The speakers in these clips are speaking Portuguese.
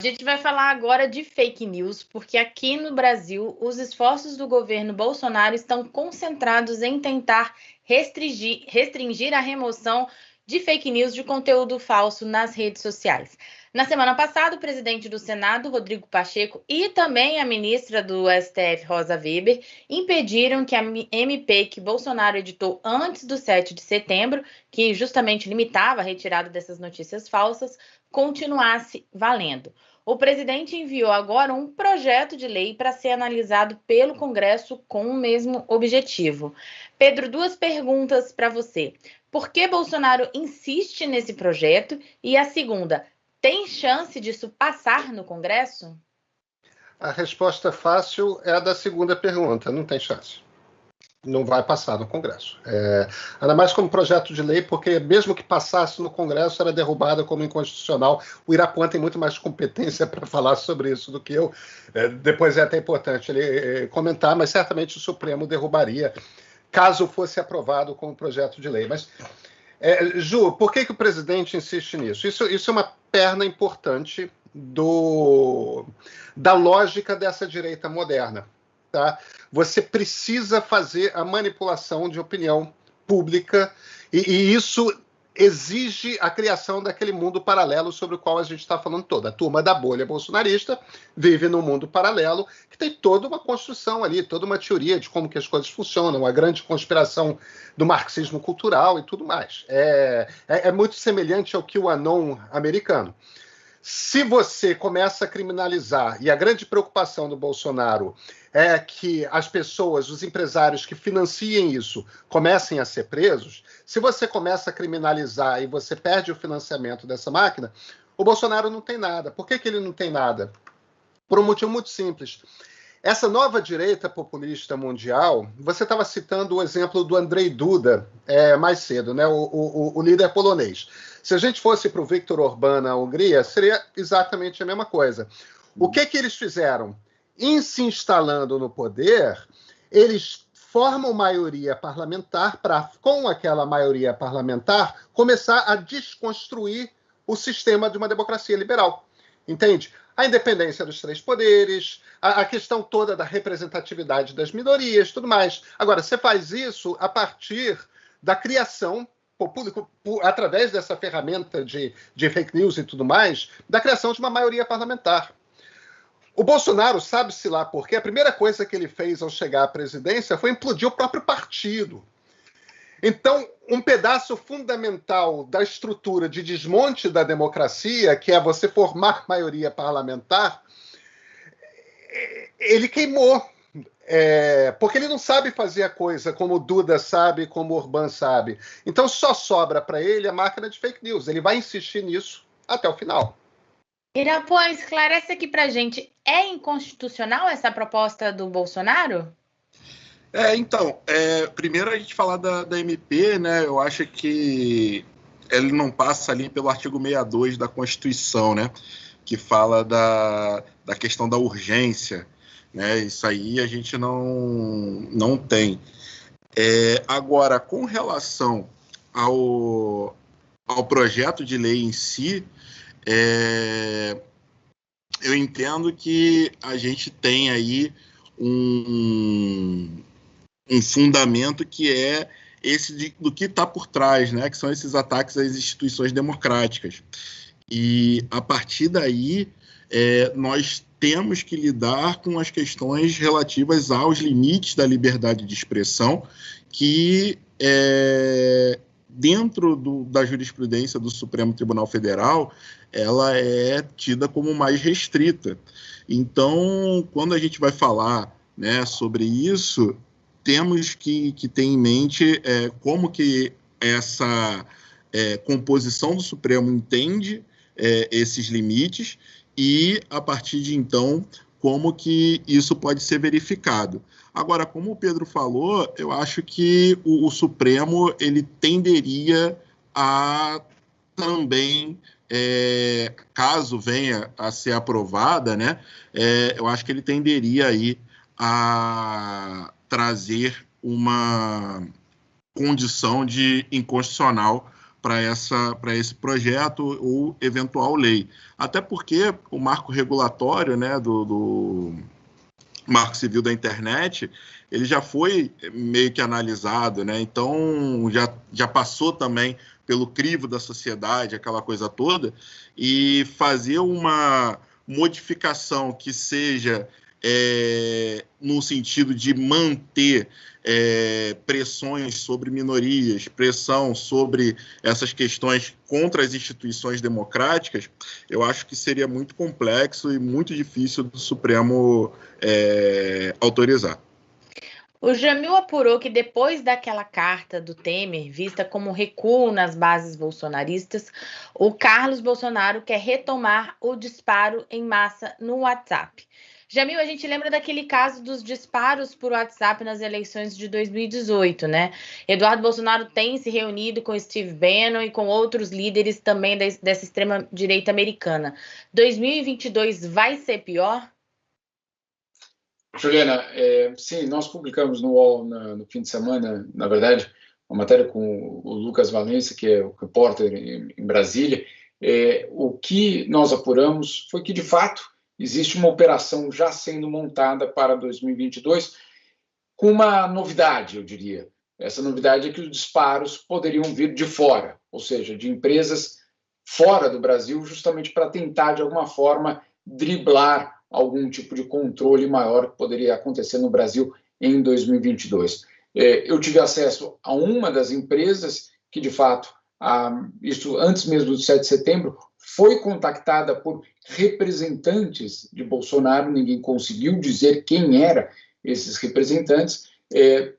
A gente vai falar agora de fake news, porque aqui no Brasil os esforços do governo Bolsonaro estão concentrados em tentar restringir a remoção de fake news, de conteúdo falso nas redes sociais. Na semana passada, o presidente do Senado, Rodrigo Pacheco, e também a ministra do STF, Rosa Weber, impediram que a MP que Bolsonaro editou antes do 7 de setembro, que justamente limitava a retirada dessas notícias falsas, continuasse valendo. O presidente enviou agora um projeto de lei para ser analisado pelo Congresso com o mesmo objetivo. Pedro, duas perguntas para você. Por que Bolsonaro insiste nesse projeto? E a segunda, tem chance disso passar no Congresso? A resposta fácil é a da segunda pergunta, não tem chance. Não vai passar no Congresso. Ainda mais como projeto de lei, porque mesmo que passasse no Congresso, era derrubada como inconstitucional. O Irapuã tem muito mais competência para falar sobre isso do que eu. Depois é até importante ele comentar, mas certamente o Supremo derrubaria, caso fosse aprovado como projeto de lei. Mas, Ju, por que o presidente insiste nisso? Isso é uma perna importante da lógica dessa direita moderna. Tá? Você precisa fazer a manipulação de opinião pública e isso exige a criação daquele mundo paralelo sobre o qual a gente está falando toda. A turma da bolha bolsonarista vive num mundo paralelo que tem toda uma construção ali, toda uma teoria de como que as coisas funcionam, a grande conspiração do marxismo cultural e tudo mais. É muito semelhante ao QAnon americano. Se você começa a criminalizar, e a grande preocupação do Bolsonaro é que as pessoas, os empresários que financiem isso, comecem a ser presos, se você começa a criminalizar e você perde o financiamento dessa máquina, o Bolsonaro não tem nada. Por que ele não tem nada? Por um motivo muito simples. Essa nova direita populista mundial, você estava citando o exemplo do Andrzej Duda mais cedo, né? o líder polonês. Se a gente fosse para o Viktor Orbán na Hungria, seria exatamente a mesma coisa. O que eles fizeram? Em se instalando no poder, eles formam maioria parlamentar para, com aquela maioria parlamentar, começar a desconstruir o sistema de uma democracia liberal. Entende? A independência dos três poderes, a questão toda da representatividade das minorias, tudo mais. Agora, você faz isso a partir da criação público, através dessa ferramenta de fake news e tudo mais, da criação de uma maioria parlamentar. O Bolsonaro, sabe-se lá por quê, a primeira coisa que ele fez ao chegar à presidência foi implodir o próprio partido. Então, um pedaço fundamental da estrutura de desmonte da democracia, que é você formar maioria parlamentar, ele queimou. Porque ele não sabe fazer a coisa como o Duda sabe, como o Orbán sabe. Então só sobra para ele a máquina de fake news. Ele vai insistir nisso até o final. Irapuã, esclarece aqui pra gente, é inconstitucional essa proposta do Bolsonaro? Primeiro a gente falar da MP, né? Eu acho que ele não passa ali pelo artigo 62 da Constituição, né? Que fala da questão da urgência. Né, isso aí a gente não tem. Agora, com relação ao projeto de lei em si, eu entendo que a gente tem aí um fundamento que é esse do que está por trás, né, que são esses ataques às instituições democráticas. E, a partir daí, nós temos que lidar com as questões relativas aos limites da liberdade de expressão, que, dentro da jurisprudência do Supremo Tribunal Federal, ela é tida como mais restrita. Então, quando a gente vai falar, né, sobre isso, temos que ter em mente como que essa composição do Supremo entende esses limites e, a partir de então, como que isso pode ser verificado. Agora, como o Pedro falou, eu acho que o Supremo ele tenderia a também, caso venha a ser aprovada, né, eu acho que ele tenderia aí a trazer uma condição de inconstitucional para esse projeto ou eventual lei. Até porque o marco regulatório, né, do Marco Civil da Internet, ele já foi meio que analisado, né? Então já passou também pelo crivo da sociedade, aquela coisa toda, e fazer uma modificação que seja no sentido de manter pressões sobre minorias, pressão sobre essas questões contra as instituições democráticas, eu acho que seria muito complexo e muito difícil do Supremo autorizar. O Jamil apurou que depois daquela carta do Temer, vista como recuo nas bases bolsonaristas, o Carlos Bolsonaro quer retomar o disparo em massa no WhatsApp. Jamil, a gente lembra daquele caso dos disparos por WhatsApp nas eleições de 2018, né? Eduardo Bolsonaro tem se reunido com Steve Bannon e com outros líderes também dessa extrema-direita americana. 2022 vai ser pior? Juliana, sim, nós publicamos no UOL no fim de semana, na verdade, uma matéria com o Lucas Valença, que é o repórter em Brasília. O que nós apuramos foi que, de fato, existe uma operação já sendo montada para 2022 com uma novidade, eu diria. Essa novidade é que os disparos poderiam vir de fora, ou seja, de empresas fora do Brasil, justamente para tentar, de alguma forma, driblar algum tipo de controle maior que poderia acontecer no Brasil em 2022. Eu tive acesso a uma das empresas que, de fato, isso antes mesmo do 7 de setembro, foi contactada por representantes de Bolsonaro, ninguém conseguiu dizer quem eram esses representantes,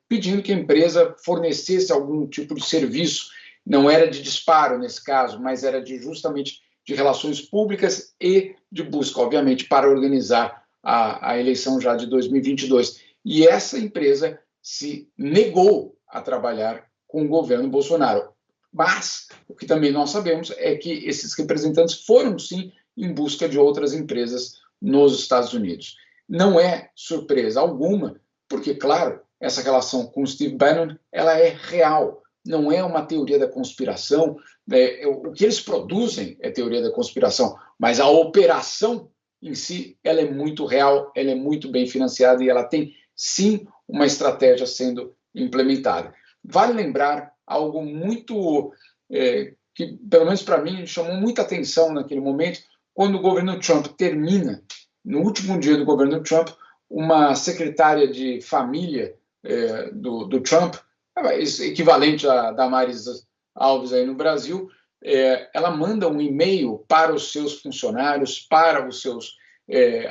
pedindo que a empresa fornecesse algum tipo de serviço. Não era de disparo nesse caso, mas era justamente de relações públicas e de busca, obviamente, para organizar a eleição já de 2022. E essa empresa se negou a trabalhar com o governo Bolsonaro. Mas o que também nós sabemos é que esses representantes foram, sim, em busca de outras empresas nos Estados Unidos. Não é surpresa alguma, porque, claro, essa relação com Steve Bannon ela é real. Não é uma teoria da conspiração. O que eles produzem é teoria da conspiração, mas a operação em si ela é muito real, ela é muito bem financiada e ela tem, sim, uma estratégia sendo implementada. Vale lembrar algo muito que, pelo menos para mim, chamou muita atenção naquele momento, quando o governo Trump termina, no último dia do governo Trump, uma secretária de família do Trump, equivalente a Damares Alves aí no Brasil, ela manda um e-mail para os seus funcionários, para os seus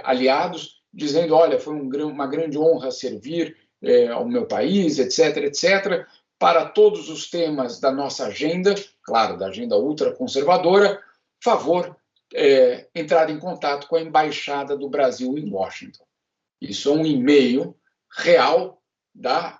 aliados, dizendo, olha, foi uma grande honra servir ao meu país, etc., etc., para todos os temas da nossa agenda, claro, da agenda ultraconservadora, favor entrar em contato com a Embaixada do Brasil em Washington. Isso é um e-mail real da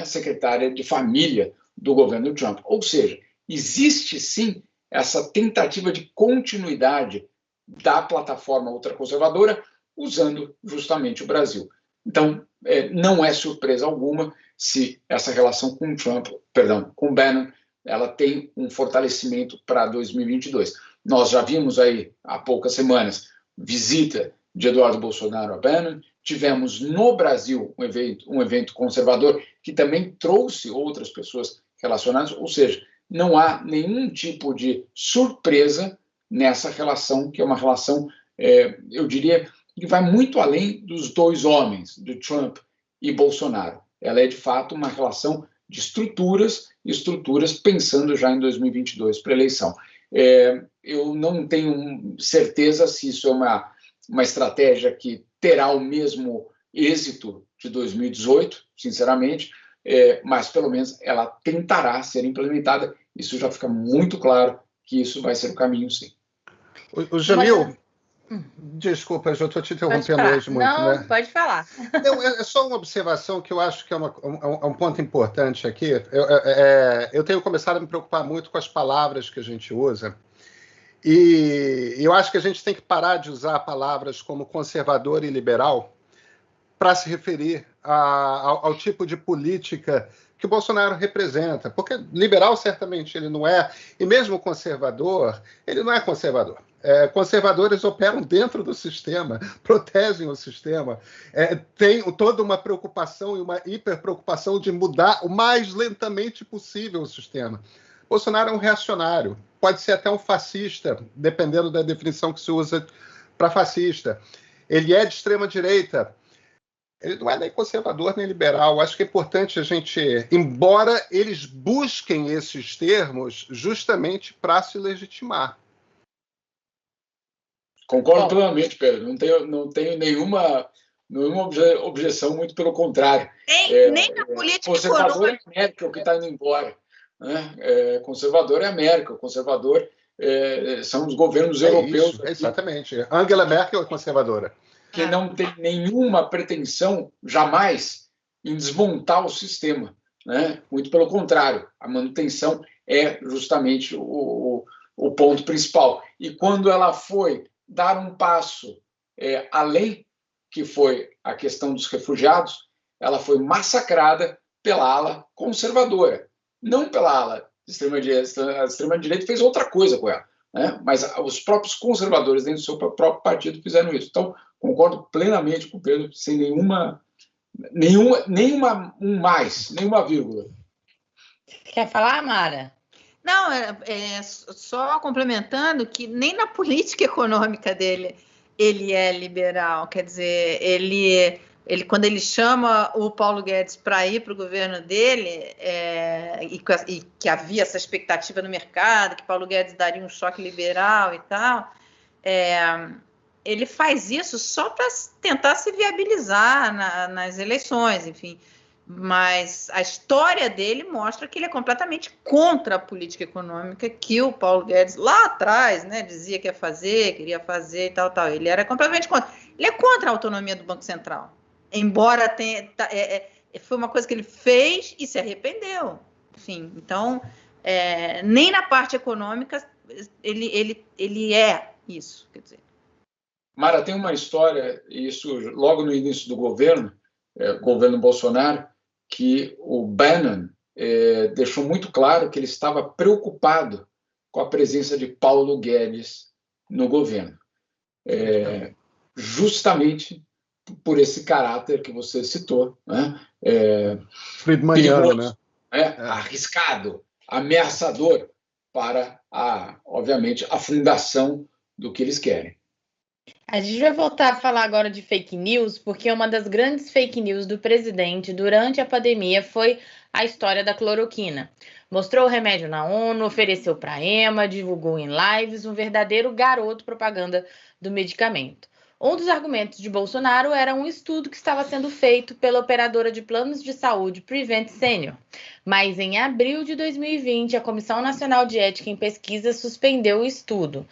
secretária de família do governo Trump. Ou seja, existe sim essa tentativa de continuidade da plataforma ultraconservadora usando justamente o Brasil. Então, não é surpresa alguma se essa relação com Bannon, ela tem um fortalecimento para 2022. Nós já vimos aí há poucas semanas visita de Eduardo Bolsonaro a Bannon. Tivemos no Brasil um evento conservador que também trouxe outras pessoas relacionadas, ou seja, não há nenhum tipo de surpresa nessa relação, que é uma relação, eu diria, que vai muito além dos dois homens, de Trump e Bolsonaro. Ela é, de fato, uma relação de estruturas pensando já em 2022 para a eleição. Eu não tenho certeza se isso é uma estratégia que terá o mesmo êxito de 2018, sinceramente, mas pelo menos ela tentará ser implementada. Isso já fica muito claro que isso vai ser o caminho, sim. O Jamil, desculpa, eu estou te interrompendo hoje muito, não, né? Pode falar. Não, é só uma observação que eu acho que é um ponto importante aqui. Eu tenho começado a me preocupar muito com as palavras que a gente usa. E eu acho que a gente tem que parar de usar palavras como conservador e liberal para se referir ao tipo de política que o Bolsonaro representa, porque liberal certamente ele não é, e mesmo conservador, ele não é conservador. Conservadores operam dentro do sistema, protegem o sistema, tem toda uma preocupação e uma hiperpreocupação de mudar o mais lentamente possível o sistema. Bolsonaro é um reacionário, pode ser até um fascista, dependendo da definição que se usa para fascista. Ele é de extrema-direita, ele não é nem conservador nem liberal. Acho que é importante a gente, embora eles busquem esses termos justamente para se legitimar. Concordo plenamente, Pedro. Não tenho nenhuma objeção, muito pelo contrário. Nem na política conservador é a América, o que está indo embora. Né? Conservador é a América, o conservador são os governos europeus. Isso, exatamente. Angela Merkel é conservadora. Que não tem nenhuma pretensão, jamais, em desmontar o sistema. Né? Muito pelo contrário, a manutenção é justamente o ponto principal. E quando ela foi dar um passo além, que foi a questão dos refugiados, ela foi massacrada pela ala conservadora, não pela ala de extrema-direita. A extrema-direita fez outra coisa com ela, né? Mas os próprios conservadores dentro do seu próprio partido fizeram isso. Então, concordo plenamente com o Pedro, sem nenhuma vírgula. Quer falar, Mara? Não, só complementando que nem na política econômica dele ele é liberal. Quer dizer, ele quando ele chama o Paulo Guedes para ir para o governo dele, e que havia essa expectativa no mercado, que Paulo Guedes daria um choque liberal e tal, ele faz isso só para tentar se viabilizar nas eleições, enfim. Mas a história dele mostra que ele é completamente contra a política econômica que o Paulo Guedes lá atrás, né, dizia que queria fazer e tal. Ele era completamente contra. Ele é contra a autonomia do Banco Central, embora foi uma coisa que ele fez e se arrependeu. Enfim, então, nem na parte econômica ele é isso, quer dizer. Mara, tem uma história, isso logo no início do governo Bolsonaro, que o Bannon deixou muito claro que ele estava preocupado com a presença de Paulo Guedes no governo. Justamente por esse caráter que você citou, né? Friedmaniano, né? Arriscado, ameaçador para, obviamente, a fundação do que eles querem. A gente vai voltar a falar agora de fake news, porque uma das grandes fake news do presidente durante a pandemia foi a história da cloroquina. Mostrou o remédio na ONU, ofereceu para a EMA, divulgou em lives um verdadeiro garoto propaganda do medicamento. Um dos argumentos de Bolsonaro era um estudo que estava sendo feito pela operadora de planos de saúde Prevent Senior. Mas em abril de 2020, a Comissão Nacional de Ética em Pesquisa suspendeu o estudo.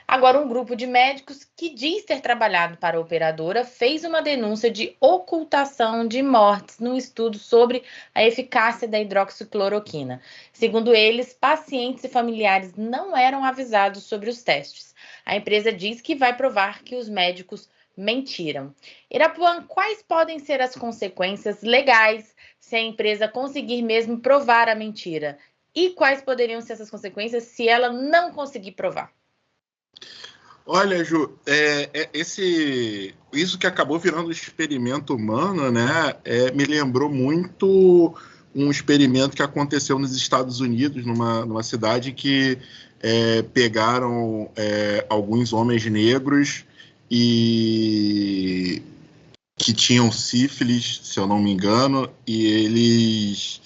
Agora, um grupo de médicos que diz ter trabalhado para a operadora fez uma denúncia de ocultação de mortes no estudo sobre a eficácia da hidroxicloroquina. Segundo eles, pacientes e familiares não eram avisados sobre os testes. A empresa diz que vai provar que os médicos mentiram. Irapuan, quais podem ser as consequências legais se a empresa conseguir mesmo provar a mentira? E quais poderiam ser essas consequências se ela não conseguir provar? Olha, Ju, isso que acabou virando experimento humano, né, me lembrou muito um experimento que aconteceu nos Estados Unidos, numa cidade que pegaram alguns homens negros e que tinham sífilis, se eu não me engano, e eles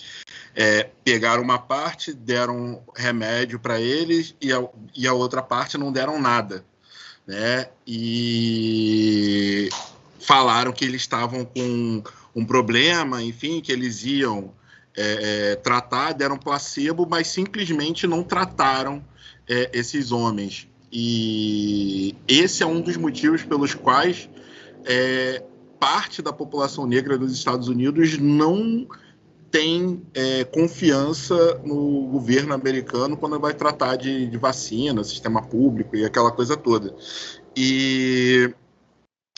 pegaram uma parte, deram remédio para eles e a outra parte não deram nada, né? E falaram que eles estavam com um problema, enfim, que eles iam tratar, deram placebo, mas simplesmente não trataram esses homens. E esse é um dos motivos pelos quais parte da população negra dos Estados Unidos não tem confiança no governo americano quando vai tratar de vacina, sistema público e aquela coisa toda. E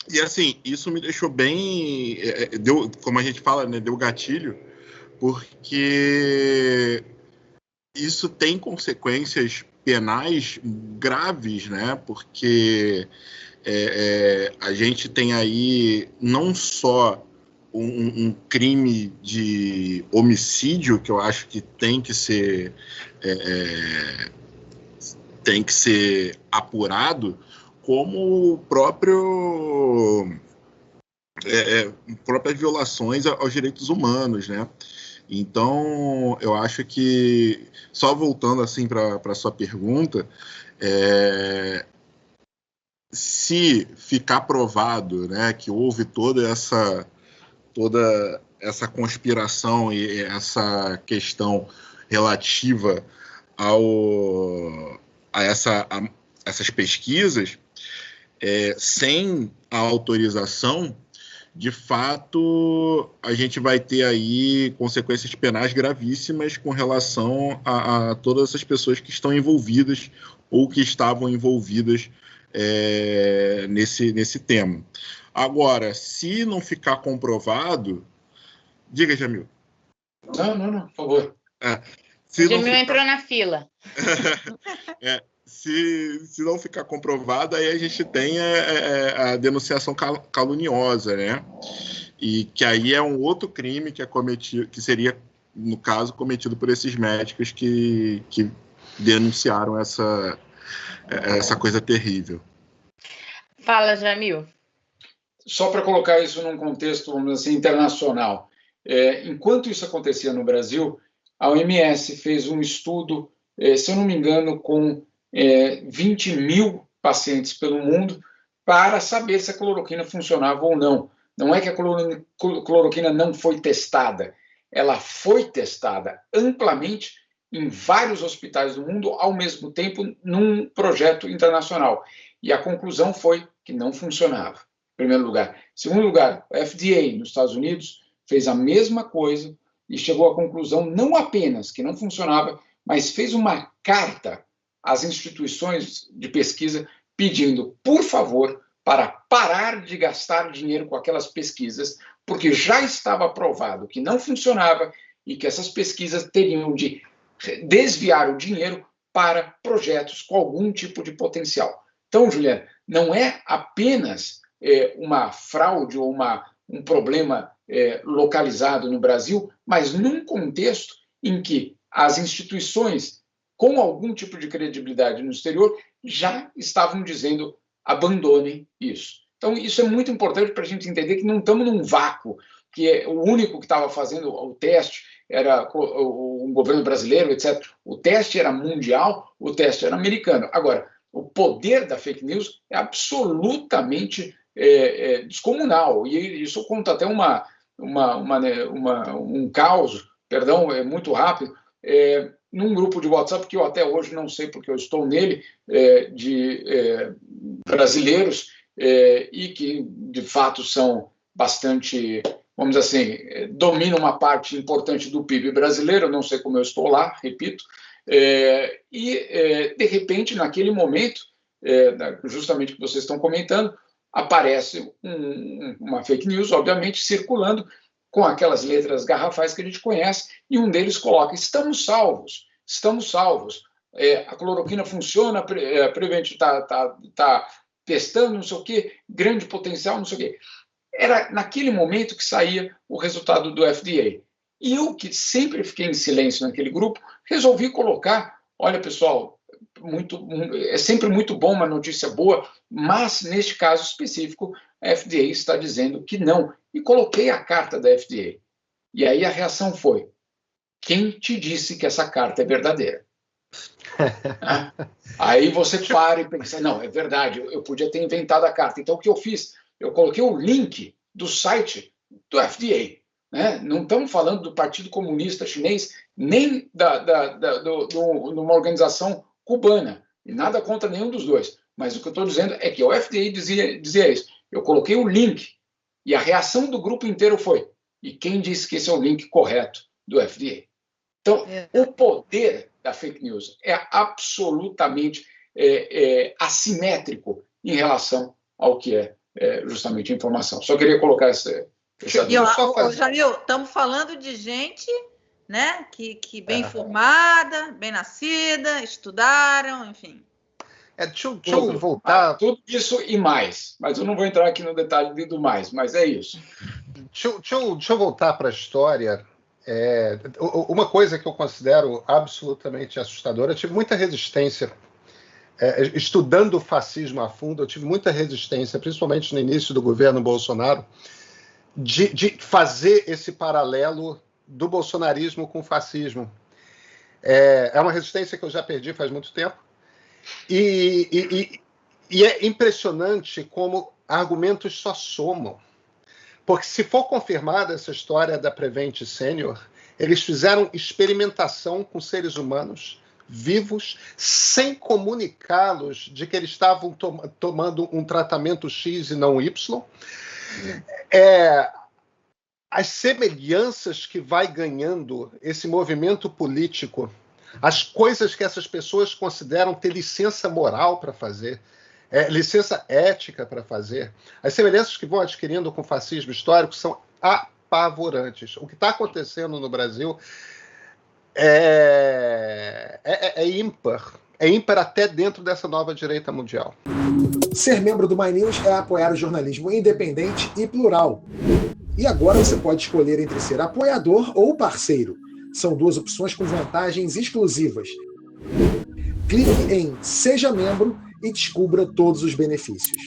E assim, isso me deixou bem, deu, como a gente fala, né, deu gatilho, porque isso tem consequências penais graves, né? Porque a gente tem aí não só um crime de homicídio, que eu acho que tem que ser apurado, como próprias violações aos direitos humanos, né? Então, eu acho que, só voltando assim para a sua pergunta, se ficar provado, né, que houve toda essa conspiração e essa questão relativa a essas pesquisas, sem a autorização, de fato, a gente vai ter aí consequências penais gravíssimas com relação a todas essas pessoas que estão envolvidas ou que estavam envolvidas nesse tema. Agora, se não ficar comprovado... Diga, Jamil. Não, por favor. O Jamil entrou na fila. Se não ficar comprovado, aí a gente tem a denunciação caluniosa, né? E que aí é um outro crime que é cometido, que seria, no caso, cometido por esses médicos que denunciaram essa coisa terrível. Fala, Jamil. Só para colocar isso num contexto, vamos dizer assim, internacional. Enquanto isso acontecia no Brasil, a OMS fez um estudo, se eu não me engano, com 20 mil pacientes pelo mundo para saber se a cloroquina funcionava ou não. Não é que a cloroquina não foi testada, ela foi testada amplamente em vários hospitais do mundo ao mesmo tempo num projeto internacional. E a conclusão foi que não funcionava, em primeiro lugar. Em segundo lugar, a FDA nos Estados Unidos fez a mesma coisa e chegou à conclusão não apenas que não funcionava, mas fez uma carta às instituições de pesquisa pedindo, por favor, para parar de gastar dinheiro com aquelas pesquisas, porque já estava provado que não funcionava e que essas pesquisas teriam de desviar o dinheiro para projetos com algum tipo de potencial. Então, Juliana, não é apenas uma fraude ou um problema localizado no Brasil, mas num contexto em que as instituições com algum tipo de credibilidade no exterior já estavam dizendo abandonem isso. Então, isso é muito importante para a gente entender que não estamos num vácuo, que o único que estava fazendo o teste era o governo brasileiro, etc. O teste era mundial, o teste era americano. Agora, o poder da fake news é absolutamente descomunal. E isso conta até um caos, perdão, muito rápido, num grupo de WhatsApp que eu até hoje não sei porque eu estou nele, de brasileiros, e que de fato são bastante, vamos dizer assim, dominam uma parte importante do PIB brasileiro, não sei como eu estou lá, repito, de repente, naquele momento, justamente que vocês estão comentando, aparece uma fake news, obviamente, circulando com aquelas letras garrafais que a gente conhece, e um deles coloca, estamos salvos, a cloroquina funciona, a Prevent está testando, não sei o quê, grande potencial, não sei o quê. Era naquele momento que saía o resultado do FDA. E eu, que sempre fiquei em silêncio naquele grupo, resolvi colocar, olha, pessoal, é sempre muito bom uma notícia boa, mas neste caso específico, a FDA está dizendo que não. E coloquei a carta da FDA. E aí a reação foi, quem te disse que essa carta é verdadeira? Aí você para e pensa, não, é verdade, eu podia ter inventado a carta. Então o que eu fiz? Eu coloquei o link do site do FDA. Né? Não estamos falando do Partido Comunista Chinês, nem de uma organização cubana, e nada contra nenhum dos dois. Mas o que eu estou dizendo é que o FDA dizia isso. Eu coloquei o link e a reação do grupo inteiro foi, e quem disse que esse é o link correto do FDA? Então, o poder da fake news é absolutamente assimétrico em relação ao que é justamente informação. Só queria colocar essa Jamil, estamos falando de gente, né, que bem formada, bem nascida, estudaram, enfim. Deixa eu voltar. Tudo isso e mais, mas eu não vou entrar aqui no detalhe do mais, mas é isso. Deixa eu voltar para a história. Uma coisa que eu considero absolutamente assustadora, eu tive muita resistência, estudando o fascismo a fundo, eu tive muita resistência, principalmente no início do governo Bolsonaro, de fazer esse paralelo do bolsonarismo com o fascismo. É uma resistência que eu já perdi faz muito tempo. E é impressionante como argumentos só somam. Porque se for confirmada essa história da Prevent Senior, eles fizeram experimentação com seres humanos vivos, sem comunicá-los de que eles estavam tomando um tratamento X e não Y. As semelhanças que vai ganhando esse movimento político, as coisas que essas pessoas consideram ter licença moral para fazer, licença ética para fazer, as semelhanças que vão adquirindo com o fascismo histórico são apavorantes. O que está acontecendo no Brasil é ímpar. É ímpar até dentro dessa nova direita mundial. Ser membro do My News é apoiar o jornalismo independente e plural. E agora você pode escolher entre ser apoiador ou parceiro. São duas opções com vantagens exclusivas. Clique em Seja Membro e descubra todos os benefícios.